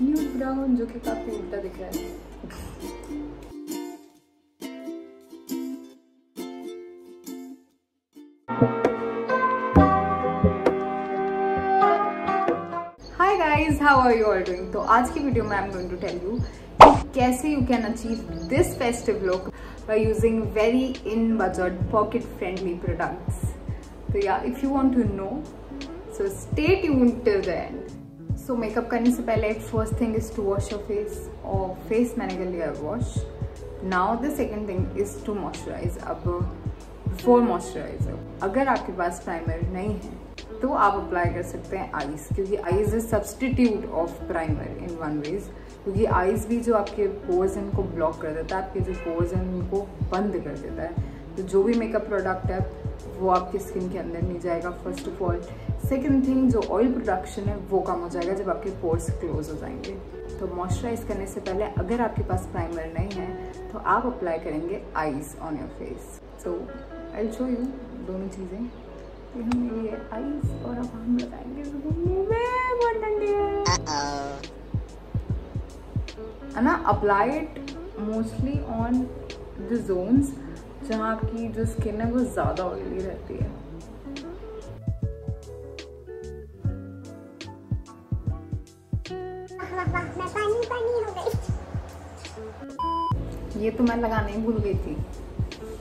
Nude brown, जो कि काफी उल्टा दिख रहा है। Hi guys, how are you all doing. तो आज की वीडियो में I am going to tell you कैसे you can achieve this festive look by using very in budget pocket friendly products. तो या if you want to know, so stay tuned till the end. So makeup करने से पहले first thing is to wash your face, और face मैंने कर लिया wash. Now the second thing is to moisturise. अब बिफोर मॉइस्चराइजर, अगर आपके पास प्राइमर नहीं है तो आप अप्लाई कर सकते हैं आइज, क्योंकि eyes is substitute of primer in one ways. क्योंकि आइज भी जो आपके पोर्स हैं उनको ब्लॉक कर देता है, आपके जो पोर्स हैं उनको बंद कर देता है। तो जो भी मेकअप प्रोडक्ट है वो आपकी स्किन के अंदर नहीं जाएगा, first of all. Second thing, जो ऑयल प्रोडक्शन है वो कम हो जाएगा जब आपके पोर्स क्लोज हो जाएंगे। तो मॉइस्चराइज करने से पहले अगर आपके पास प्राइमर नहीं है तो आप अप्लाई करेंगे eyes on your face. So I will show you दोनों चीज़ें। ये हम ये आइज, और अब हम लगाएंगे है ना। Apply it mostly on the zones जहाँ आपकी जो स्किन है वो ज़्यादा ऑयली रहती है। ये तो मैं लगाने ही भूल गई थी,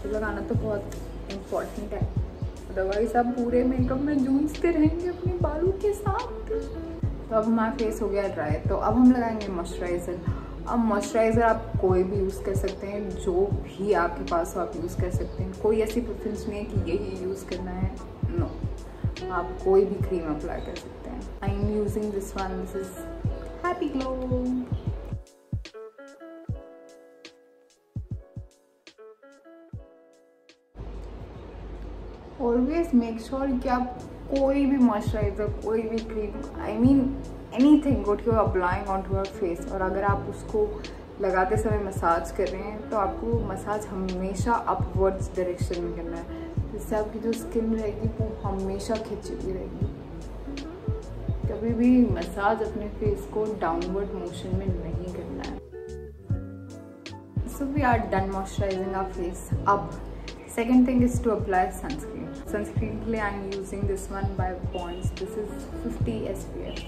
तो लगाना तो बहुत इम्पोर्टेंट है, अदरवाइज आप पूरे मेकअप में जूझते रहेंगे अपने बालों के साथ। तो अब हमारा फेस हो गया ड्राई, तो अब हम लगाएंगे मॉइस्चराइज़र। अब मॉइस्चराइज़र आप कोई भी यूज़ कर सकते हैं, जो भी आपके पास हो आप यूज़ कर सकते हैं। कोई ऐसी प्रेफरेंस नहीं है कि यही यूज़ करना है, नो। आप कोई भी क्रीम अप्लाई कर सकते हैं। I am using this one, this is happy glow. Always make sure कि आप कोई भी मॉइस्चराइजर, कोई भी cream, I mean anything what you are applying on to your face, और अगर आप उसको लगाते समय मसाज कर रहे हैं तो आपको मसाज हमेशा अपवर्ड्स डायरेक्शन में करना है, जिससे आपकी जो स्किन रहेगी वो हमेशा खिंची हुई रहेगी। कभी भी मसाज अपने फेस को डाउनवर्ड मोशन में नहीं करना है। So we are done moisturising our face. अब second thing is to apply sunscreen. Sunscreen के लिए I am using this one by Pond's. This is 50 SPF.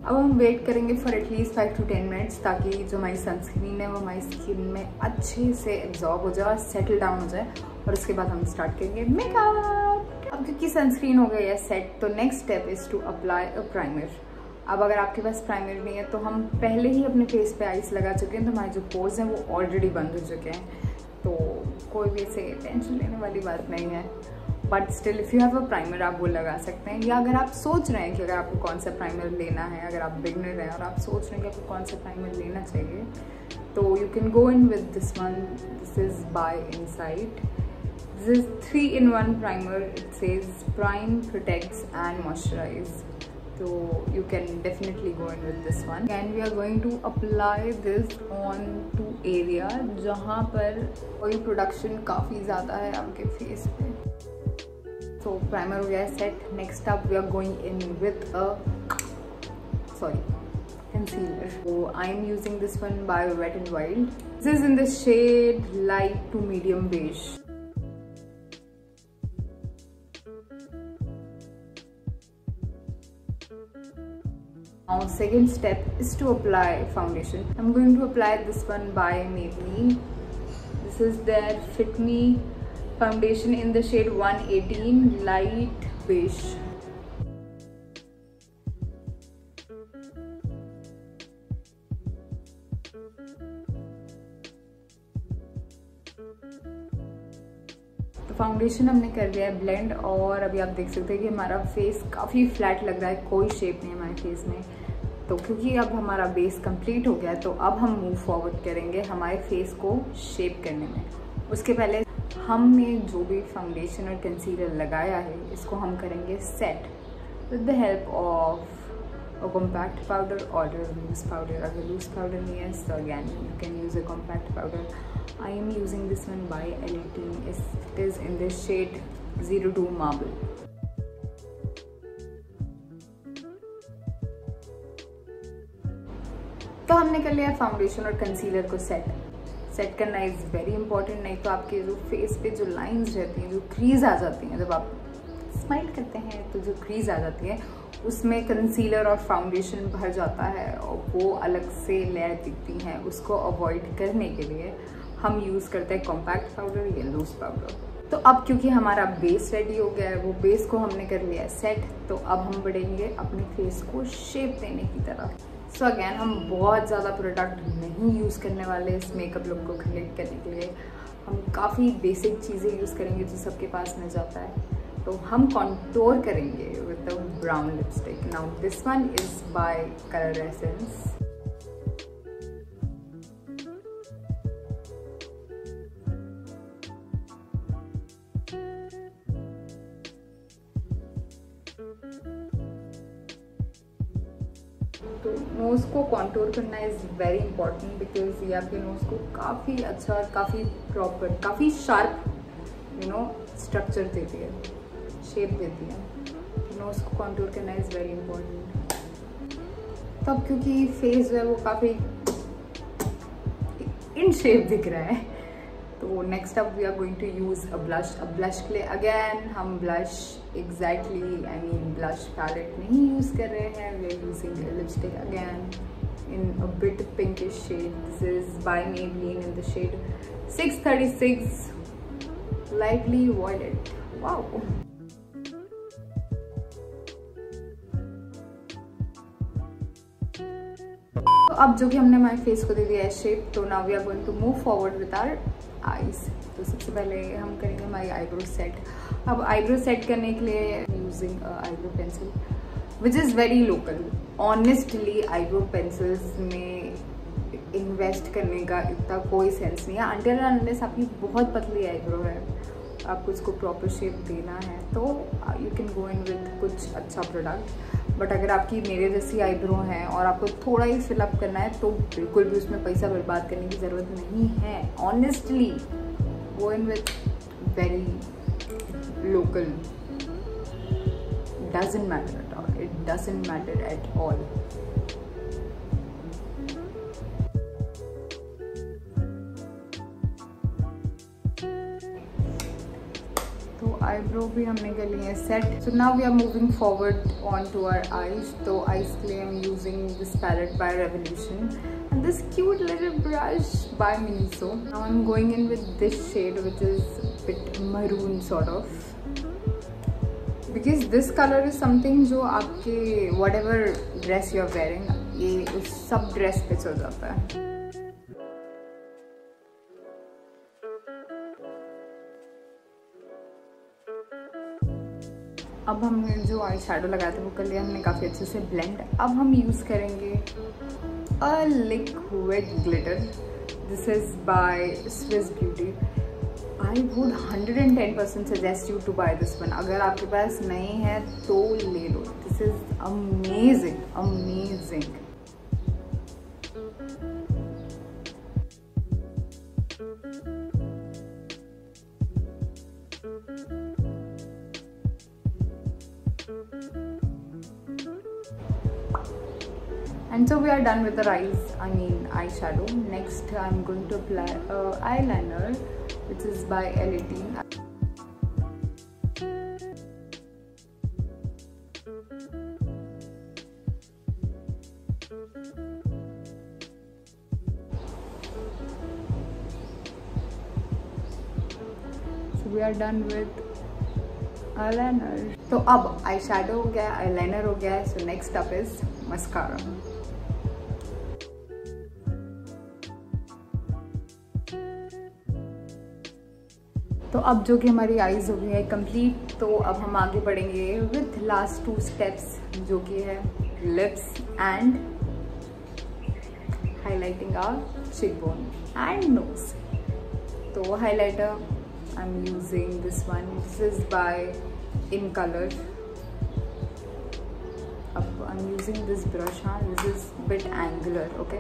अब हम वेट करेंगे फॉर एटलीस्ट 5 to 10 मिनट्स, ताकि जो हमारी सनस्क्रीन है वो हमारी स्किन में अच्छे से एब्जॉर्ब हो जाए और सेटल डाउन हो जाए, और उसके बाद हम स्टार्ट करेंगे मेकअप। अब क्योंकि सनस्क्रीन हो गई है सेट, तो next step is to apply a primer. अब अगर आपके पास प्राइमर नहीं है तो हम पहले ही अपने फेस पे आइस लगा चुके हैं, तो हमारे जो पोर्स हैं वो ऑलरेडी बंद हो चुके हैं, तो कोई भी ऐसे टेंशन लेने वाली बात नहीं है। But still if you have a primer आप वो लगा सकते हैं। या अगर आप सोच रहे हैं कि अगर आपको कौन सा प्राइमर लेना है, अगर आप बिगनर हैं और आप सोच रहे हैं कि आपको कौन सा प्राइमर लेना चाहिए, तो you can go in with this one. This is by Insight. This is 3-in-1 primer. It says prime, protects and moisturise. So you can definitely go in with this one, and we are going to apply this on to area जहाँ पर oil production काफ़ी ज़्यादा है आपके face पे। So primer हो गया है set. Next up we are going in with a concealer. So I am using this one by Wet n Wild. This is in the shade light to medium beige. Now second step is to apply foundation. I'm going to apply this one by Maybelline. This is their Fit Me foundation in the shade 118 light beige. तो foundation हमने कर लिया है blend, और अभी आप देख सकते हैं कि हमारा फेस काफ़ी फ्लैट लग रहा है, कोई शेप नहीं है हमारे फेस में। तो क्योंकि अब हमारा बेस कंप्लीट हो गया है, तो अब हम मूव फॉरवर्ड करेंगे हमारे फेस को शेप करने में। उसके पहले हमने जो भी फाउंडेशन और कंसीलर लगाया है इसको हम करेंगे set with the help of a compact powder और लूज पाउडर। अगर लूज पाउडर नहीं है तो again you can use a compact powder. I am using this one by L18. It is in the shade 02 Marble. तो हमने कर लिया foundation और कंसीलर को सेट करना इज वेरी इंपॉर्टेंट। नहीं तो आपके जो फेस पे जो लाइंस रहती हैं, जो क्रीज आ जाती हैं, जब आप स्माइल करते हैं तो जो क्रीज आ जाती है उसमें कंसीलर और फाउंडेशन भर जाता है और वो अलग से लेयर दिखती हैं। उसको अवॉइड करने के लिए हम यूज़ करते हैं कॉम्पैक्ट पाउडर या लूज पाउडर। तो अब क्योंकि हमारा बेस रेडी हो गया है, वो बेस को हमने कर लिया है सेट, तो अब हम बढ़ेंगे अपने फेस को शेप देने की तरफ। सो अगेन हम बहुत ज़्यादा प्रोडक्ट नहीं यूज़ करने वाले इस मेकअप लुक को क्रिएट करने के लिए। हम काफ़ी बेसिक चीज़ें यूज़ करेंगे जो सबके पास मिल जाता है। तो हम कॉन्टोर करेंगे with the brown lipstick. Now this one is by colour essence. तो नोज़ को कॉन्टोर करना इज़ वेरी इंपॉर्टेंट बिकॉज ये आपके नोज़ को काफ़ी अच्छा और काफ़ी प्रॉपर, काफ़ी शार्प स्ट्रक्चर देती है, शेप देती है। नोज़ को कॉन्टोर करना इज़ वेरी इंपॉर्टेंट। तब क्योंकि फेस जो है वो काफ़ी इन शेप दिख रहा है, तो next up we are going to use a blush. Blush के लिए अगेन हम ब्लश ब्लश पैलेट नहीं यूज़ कर रहे हैं। We are using lipstick again in a bit pinkish shade. This is by Maybelline in the shade 636 lightly violet. Wow. तो अब जो कि हमने हमारे फेस को दे दिया है शेप, तो now we are going to move forward with our eyes. तो सबसे पहले हम करेंगे हमारी आईब्रो सेट। अब आईब्रो सेट करने के लिए using eyebrow pencil which is very local. Honestly eyebrow pencils में इन्वेस्ट करने का इतना कोई सेंस नहीं है अनटिल अनलेस आपकी बहुत पतली आईब्रो है, आपको उसको प्रॉपर शेप देना है, तो you can go in with कुछ अच्छा प्रोडक्ट। बट अगर आपकी मेरे जैसी आईब्रो है और आपको थोड़ा ही फिलअप करना है तो बिल्कुल भी उसमें पैसा बर्बाद करने की ज़रूरत नहीं है। Honestly go in with very local. Doesn't matter at all, it doesn't matter at all. तो आईब्रो भी हमने कर ली है set. So now we are moving forward on to our eyes. तो आईज के लिए I am using this palette by Revolution and this cute little brush by Miniso. Now I am going in with this shade which is bit maroon sort of, because this colour is something जो आपके whatever dress you are wearing, ये उस सब dress पे चल जाता है। अब हमने जो आई शेडो लगाया था वो कर लिया हमने काफ़ी अच्छे से ब्लेंड। अब हम यूज़ करेंगे a liquid glitter. This is by Swiss beauty. I would 110% suggest you to buy this one. अगर आपके पास नहीं है तो ले लो। This is amazing amazing. And so we are done with the eyeshadow. Next I'm going to apply eyeliner which is by L18. So we are done with eyeliner. तो अब आई शेडो हो गया, eyeliner हो गया, so next up is mascara. तो अब जो कि हमारी आईज हो गई है कंप्लीट, तो अब हम आगे बढ़ेंगे विथ लास्ट 2 स्टेप्स जो कि है lips and highlighting our cheekbone and nose. तो highlighter I am using this one, this is by in colour. अब I am using this brush. हाँ, this is bit angular. Okay,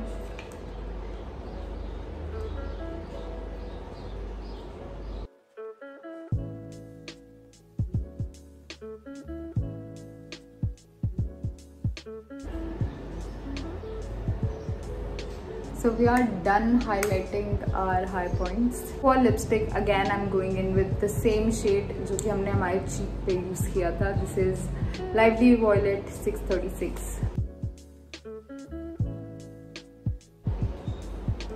So we are done highlighting our high points. For lipstick, again I'm going in with the same shade जो कि हमने हमारे cheek पे use किया था. This is Lively Violet 636.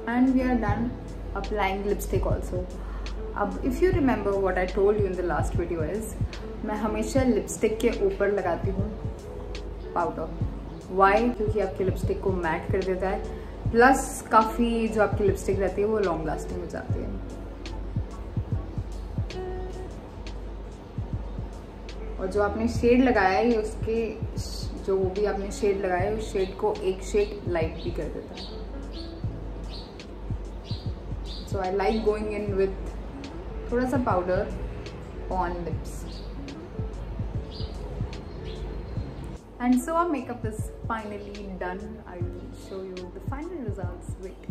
And we are done applying lipstick also. अब if you remember what I told you in the last video is, मैं हमेशा lipstick के ऊपर लगाती हूँ powder. Why? क्योंकि आपके lipstick को matte कर देता है. प्लस काफ़ी जो आपकी लिपस्टिक रहती है वो लॉन्ग लास्टिंग हो जाती है. और जो आपने शेड लगाया है उसके जो भी आपने शेड लगाया है उस शेड को एक शेड लाइट भी कर देता है. So I like going in with थोड़ा सा powder on lips. And so our makeup is finally done. I will show you the final results. Wait.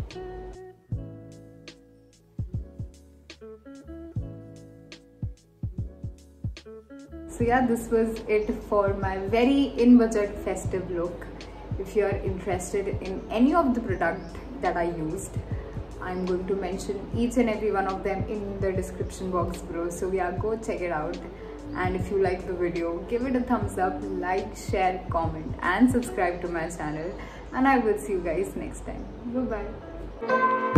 So yeah, this was it for my very in-budget festive look. If you are interested in any of the product that I used, I'm going to mention each and every one of them in the description box below. So yeah, go check it out. And if you like the video, give it a thumbs up, like, share, comment and subscribe to my channel. And I will see you guys next time. Bye bye.